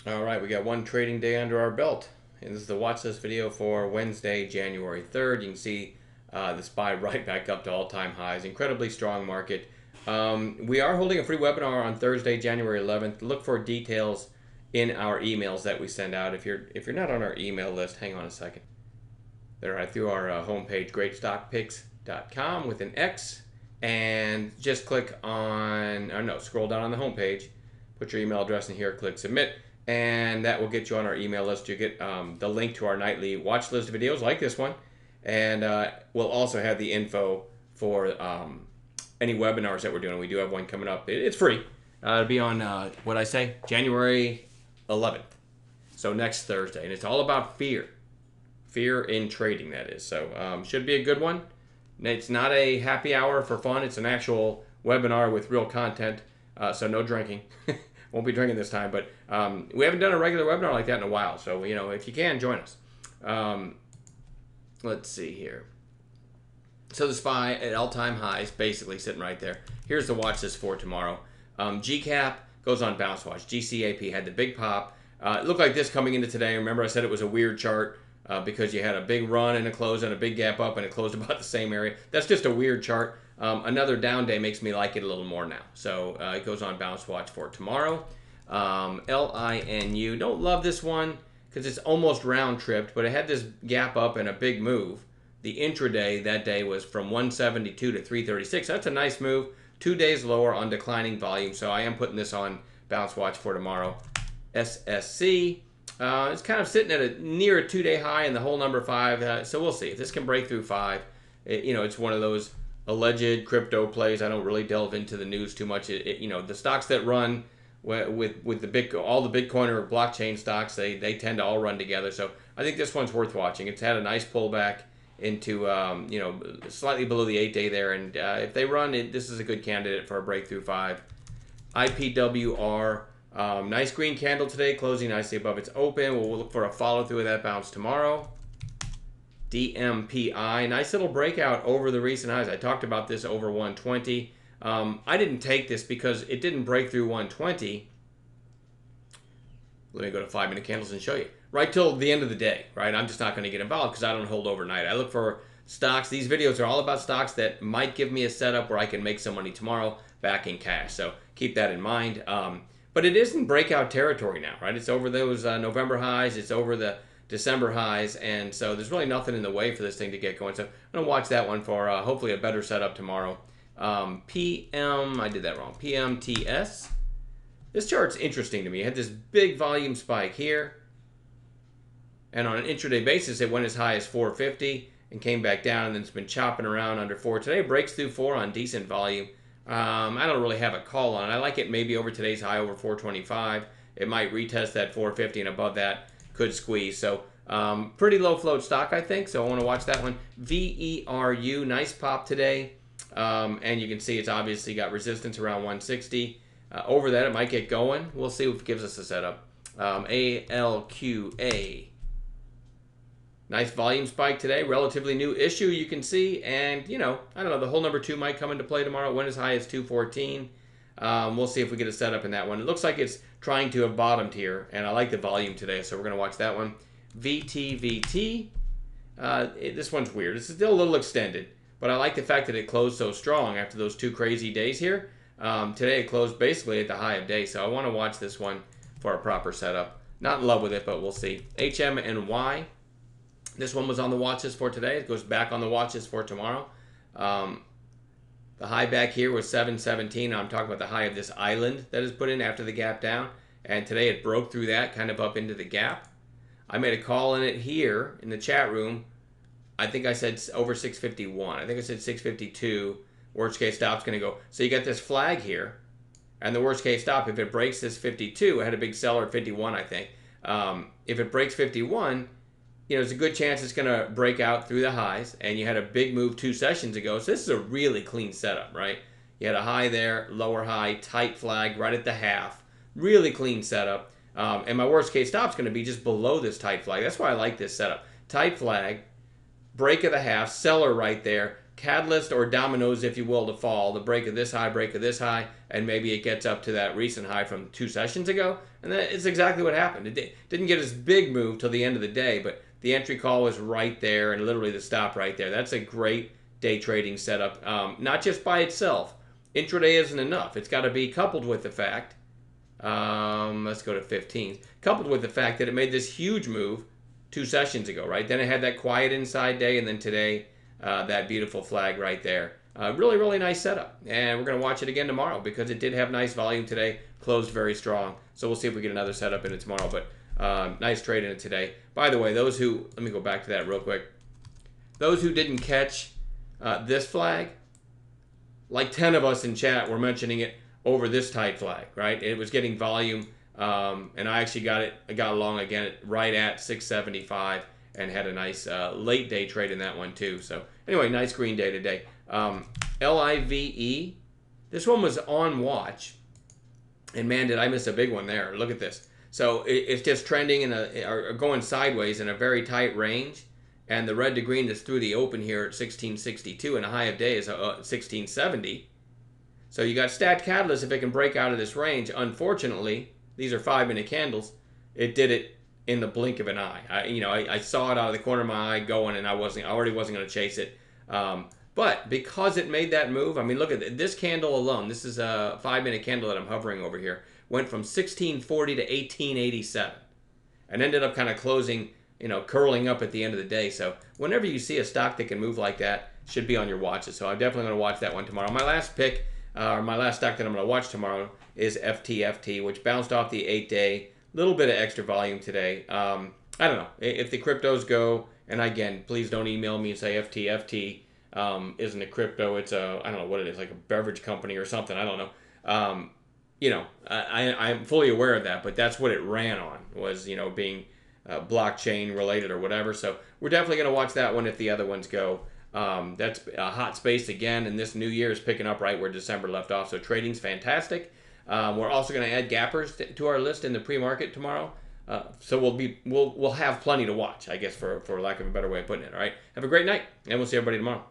All right, we got one trading day under our belt. And this is the watch list video for Wednesday, January 3rd. You can see the SPY right back up to all-time highs. Incredibly strong market. We are holding a free webinar on Thursday, January 11th. Look for details in our emails that we send out. If you're not on our email list, hang on a second. They're right through our homepage, greatstockpicks.com with an X. And just click on, or no, scroll down on the homepage. Put your email address in here, click submit, and that will get you on our email list. You get the link to our nightly watch list videos like this one, and we'll also have the info for any webinars that we're doing. We do have one coming up. It's free. It'll be on, what I say, January 11th, so next Thursday, and it's all about fear. Fear in trading, that is. So should be a good one. It's not a happy hour for fun. It's an actual webinar with real content, so no drinking. Won't be drinking this time, but we haven't done a regular webinar like that in a while. So, you know, if you can, join us. Let's see here. So the SPY at all-time highs, basically sitting right there. Here's the watch list for tomorrow. GCAP goes on bounce watch. GCAP had the big pop. It looked like this coming into today. Remember I said it was a weird chart because you had a big run and a close and a big gap up and it closed about the same area. That's just a weird chart. Another down day makes me like it a little more now. So it goes on bounce watch for tomorrow. LINU. Don't love this one because it's almost round tripped, but it had this gap up and a big move. The intraday that day was from 172 to 336. That's a nice move. 2 days lower on declining volume. So I am putting this on bounce watch for tomorrow. SSC. It's kind of sitting at near a 2-day high in the whole number 5. So we'll see if this can break through 5. It's one of those alleged crypto plays. I don't really delve into the news too much. The stocks that run with all the Bitcoin or blockchain stocks, they tend to all run together. So I think this one's worth watching. It's had a nice pullback into slightly below the 8-day there, and if they run it, this is a good candidate for a breakthrough 5. IPWR. Nice green candle today, closing nicely above its open. We'll look for a follow-through of that bounce tomorrow. DMPI, nice little breakout over the recent highs. I talked about this over 120. I didn't take this because it didn't break through 120. Let me go to 5-minute candles and show you. Right till the end of the day, right? I'm just not going to get involved because I don't hold overnight. I look for stocks. These videos are all about stocks that might give me a setup where I can make some money tomorrow back in cash. So keep that in mind. But it is in breakout territory now, right? It's over those November highs. It's over the December highs. And so there's really nothing in the way for this thing to get going. So I'm going to watch that one for hopefully a better setup tomorrow. I did that wrong. PMTS. This chart's interesting to me. It had this big volume spike here. And on an intraday basis, it went as high as 450 and came back down. And then it's been chopping around under 4. Today, it breaks through 4 on decent volume. I don't really have a call on it. I like it maybe over today's high over 425. It might retest that 450 and above that could squeeze. So pretty low float stock, I think. So I want to watch that one. VERU, nice pop today. And you can see it's obviously got resistance around 160. Over that, it might get going. We'll see if it gives us a setup. ALQA. Nice volume spike today. Relatively new issue, you can see. And, I don't know, the whole number 2 might come into play tomorrow. It went as high as 214. We'll see if we get a setup in that one. It looks like it's trying to have bottomed here. And I like the volume today, so we're going to watch that one. VTVT. This one's weird. It's still a little extended. But I like the fact that it closed so strong after those 2 crazy days here. Today it closed basically at the high of day. So I want to watch this one for a proper setup. Not in love with it, but we'll see. HMNY. This one was on the watch list for today. It goes back on the watch list for tomorrow. The high back here was 717. I'm talking about the high of this island that is put in after the gap down. And today it broke through that, kind of up into the gap. I made a call in it here in the chat room. I think I said over 651. I think I said 652. Worst case stop's going to go. So you got this flag here. And the worst case stop, if it breaks this 52, I had a big seller at 51, I think. If it breaks 51, there's a good chance it's going to break out through the highs. And you had a big move 2 sessions ago. So this is a really clean setup, right? You had a high there, lower high, tight flag right at the half. Really clean setup. And my worst case stop's going to be just below this tight flag. That's why I like this setup. Tight flag, break of the half, seller right there, catalyst or dominoes, if you will, to fall. The break of this high, and maybe it gets up to that recent high from 2 sessions ago. And that is exactly what happened. It didn't get its big move till the end of the day, but the entry call was right there and literally the stop right there. That's a great day trading setup, not just by itself. Intraday isn't enough. It's got to be coupled with the fact, let's go to 15, coupled with the fact that it made this huge move 2 sessions ago, right? Then it had that quiet inside day, and then today, that beautiful flag right there. Really, really nice setup. And we're going to watch it again tomorrow because it did have nice volume today, closed very strong. So we'll see if we get another setup in it tomorrow. But nice trade in it today. By the way, those who, let me go back to that real quick. Those who didn't catch this flag, like 10 of us in chat were mentioning it over this tight flag, right? It was getting volume, and I actually got along again right at 675 and had a nice late day trade in that one too. So anyway, nice green day today. LIVE, this one was on watch, and man, did I miss a big one there. Look at this. So it's just trending or going sideways in a very tight range. And the red to green that's through the open here at 1662 and a high of day is 1670. So you got Stat Catalyst if it can break out of this range. Unfortunately, these are 5-minute candles. It did it in the blink of an eye. I saw it out of the corner of my eye going, and I already wasn't going to chase it. But because it made that move, I mean, look at this candle alone. This is a 5-minute candle that I'm hovering over here. Went from 1640 to 1887 and ended up kind of closing, curling up at the end of the day. So whenever you see a stock that can move like that, should be on your watches. So I'm definitely going to watch that one tomorrow. My last pick, my last stock that I'm going to watch tomorrow is FTFT, which bounced off the 8-day. Little bit of extra volume today. I don't know. If the cryptos go, and again, please don't email me and say FTFT isn't a crypto. It's I don't know what it is, like a beverage company or something. I don't know. I'm fully aware of that, but that's what it ran on, was, being blockchain related or whatever. So we're definitely going to watch that one if the other ones go. That's a hot space again, and this new year is picking up right where December left off. So trading's fantastic. We're also going to add gappers to our list in the pre-market tomorrow. So we'll have plenty to watch, I guess, for lack of a better way of putting it. All right. Have a great night, and we'll see everybody tomorrow.